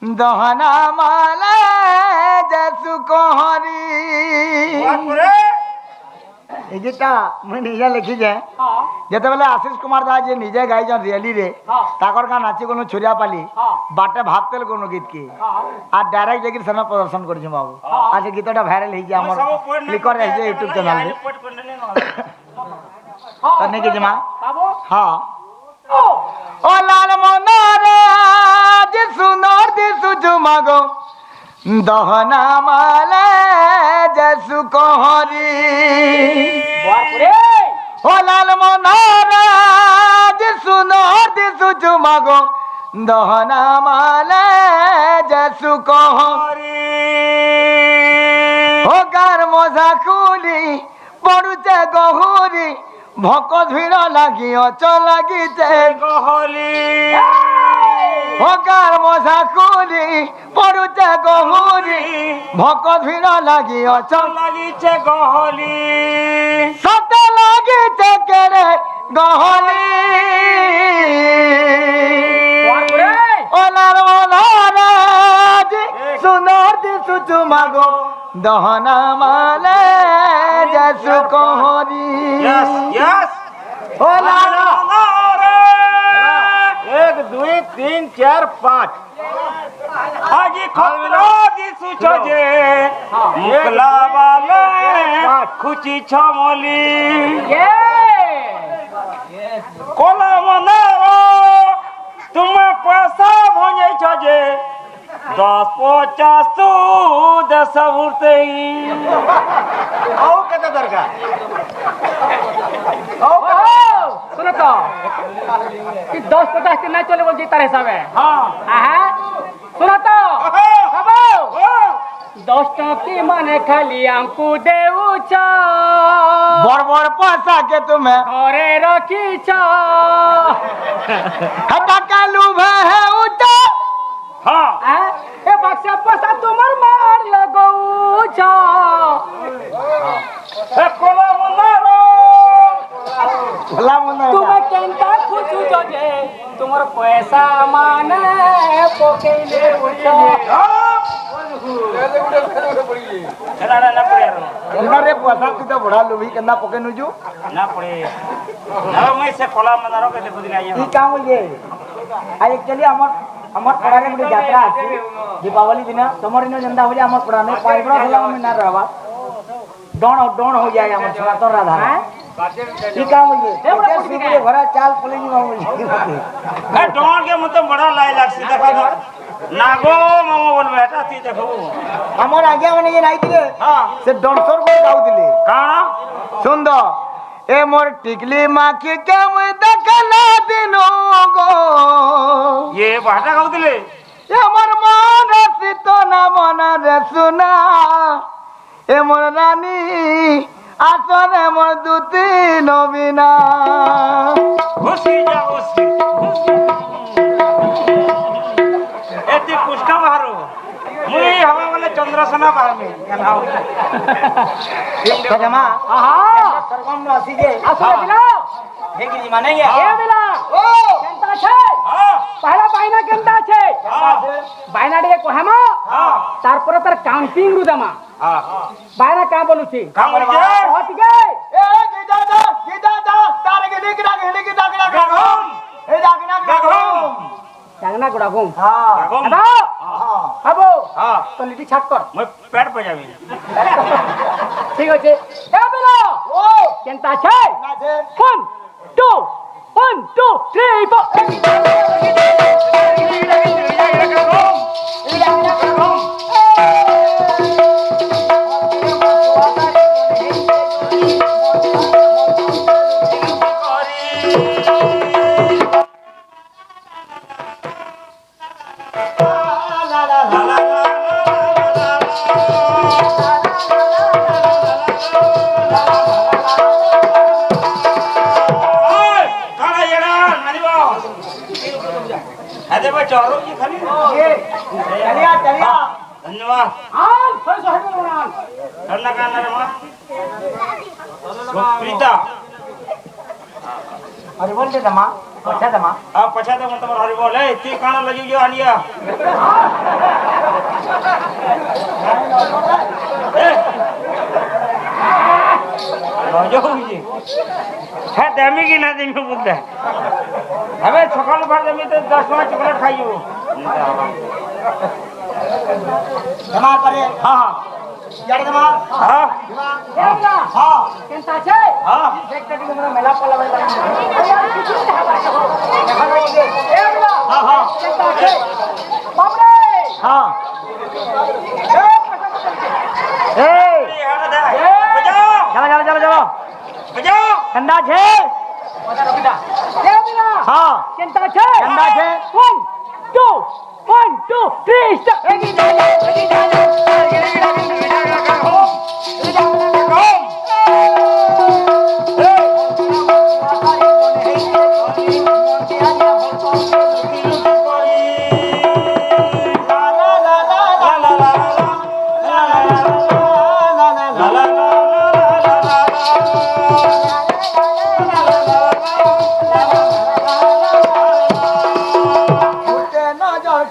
दहना माले जसु कोहरी ए गीता मैं निजे लिखी जाए जते बेले आशीष कुमार दास जे निजे गाई जन रियली रे ताकर का नाची कोनो छोरिया पाली बाटे भागतेल कोनो गीत की आ डायरेक्ट जेकी सना प्रदर्शन कर छी बाबू आज गीतटा वायरल हे जे हमर क्लिक कर जे YouTube चैनल रे करने के जमा हां ओ लाल मोनारे आज सुनोर दिसु जुमागो दहना माले जसु कोहरी ओ लाल मोनारे आज सुनोर दिसु जुमागो दहना माले जसु कोहरी ओ गार मोजा कुली पड़ुचे गहुरी भक भिड़ लगी अच लगिचे गहली भकार मजा कुली पड़ुचे गहुरी भक भिड़ लगी अच लगिचे गहली सत लगिचे केरे गहली ओलार मोनाराज सुनर दिसु जुमागो दहना माले जसु कोहरी यस ओलार 1 2 3 4 5 आजी खतरा दिसु छजे मुकला वाले खुची छमली कोला मनारो तुमे पैसा भोजे छजे 10-50 तू 10 उठते आओ कत दरकार सुनो तो कि 10-50 के नहीं चले बोल जी तारे हिसाब है हाँ सुनो तो बाबू 10 टकी माने खाली हमको देऊ छा बड़ बड़ पैसा के तुम्हें घरे रखी छा हटा कालू भे है उठा हाँ ए बक्सा पैसा तुमर मार लगो छा ए कोला मनारो भला मुना तुम्हें केंता खुश जो जे तुमर पैसा माने पोकेले उठा ना पड़े इना रे पैसा तू तो बड़ा लोभी केना पके नुजू ना पड़े ना मैं से कोला मनारो के देखो दिखाई ई काम ये आ एक्चुअली हमर पड़ा रे गुडी यात्रा आसी दीपावली दिन तमर इन जंदा हो जा हमर पड़ा ने पाइबड़ा भला में ना रहबा डोन हो जाए हमर सनातन राधा ई काम ये सिगरे भरा चाल पुलिंग में ए डोन के मतलब बड़ा लाई लाग सीधा देखो नागो मामा बोल बेटा थी देखो हमर आगे माने ये नहीं दिले हां से डोनसर को गाउ दिले काना सुंदर ए मोर टिकली माँ के काम देखला दिनो गो ये बाटा गाउ दिले ए मोर मन सीतो ना मन रे सुना ए मोर रानी आसने मोर दुती नबिना खुशी जा खुशी एती पुष्का मारो मुई हवा वाले चंद्रसेना बाहर में गनाओ कदमा आहा सर्वम न आसी जे आसो बिना हे कि माने ये ए बिला ओ केंता छे हां पहला बायना केंता छे बायना डे कोहेमा तारपर तार काउंटिंग रुदमा बायना का बोलु छी काम बोलु छी हट गए ए गीता दा तारे के लिख राख गागम ए जागना गागम जागना गुडा घूम हां गागम अबो अबो हां तो लिटी छाट कर मैं पेट पे जाबी ठीक होचे ए बिला ओ केंता छे ना छे 1 2 1 2 3 चलो जी खाली चलिया धन्यवाद आन फर सहब बनान करना करना रे मां प्रीता अरे बोल दे दमा अच्छा दमा अब पछा तो मतलब हरि बोल है ती काना लगी जो आनिया जो जी है देमी की ना देमी बोलते हमें सकाल भर देमी तो 10 टका चॉकलेट खाइयो दमा करे हां यार दमा हां हां केंता छे हां एक कटी हमरा मेला पला भाई हां हां केंता छे बाबरे हां ए चलो चलो चलो चलो बजाओ कंदा छे हां केंता छे कंदा छे 1 2 1 2 3 स्टार्ट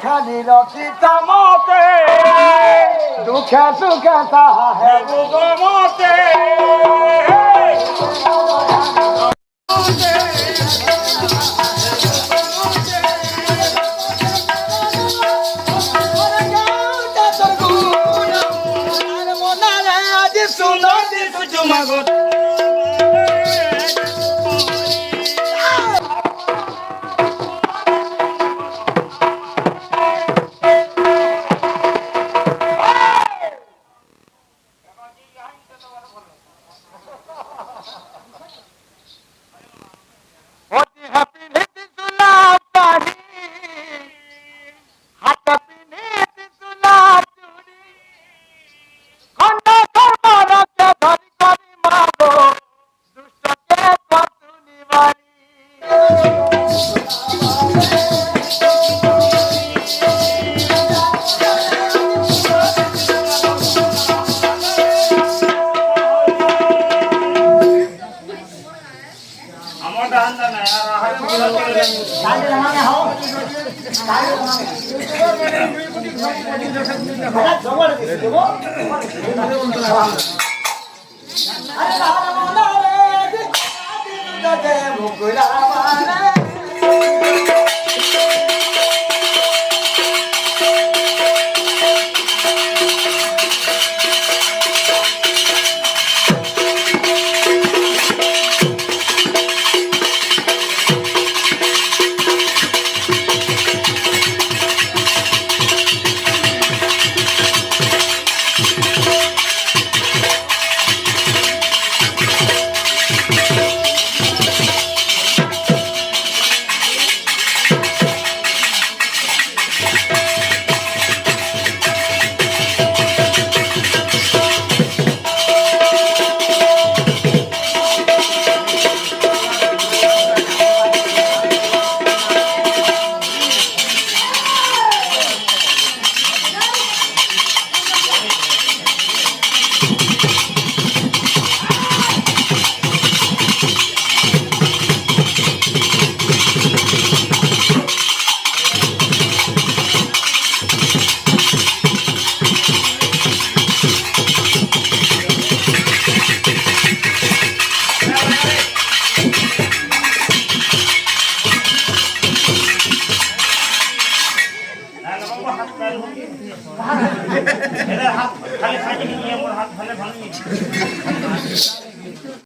खाली रखी तमोते दुखे सुखे सहा है खाली खाली ये मोर हाथ भले भले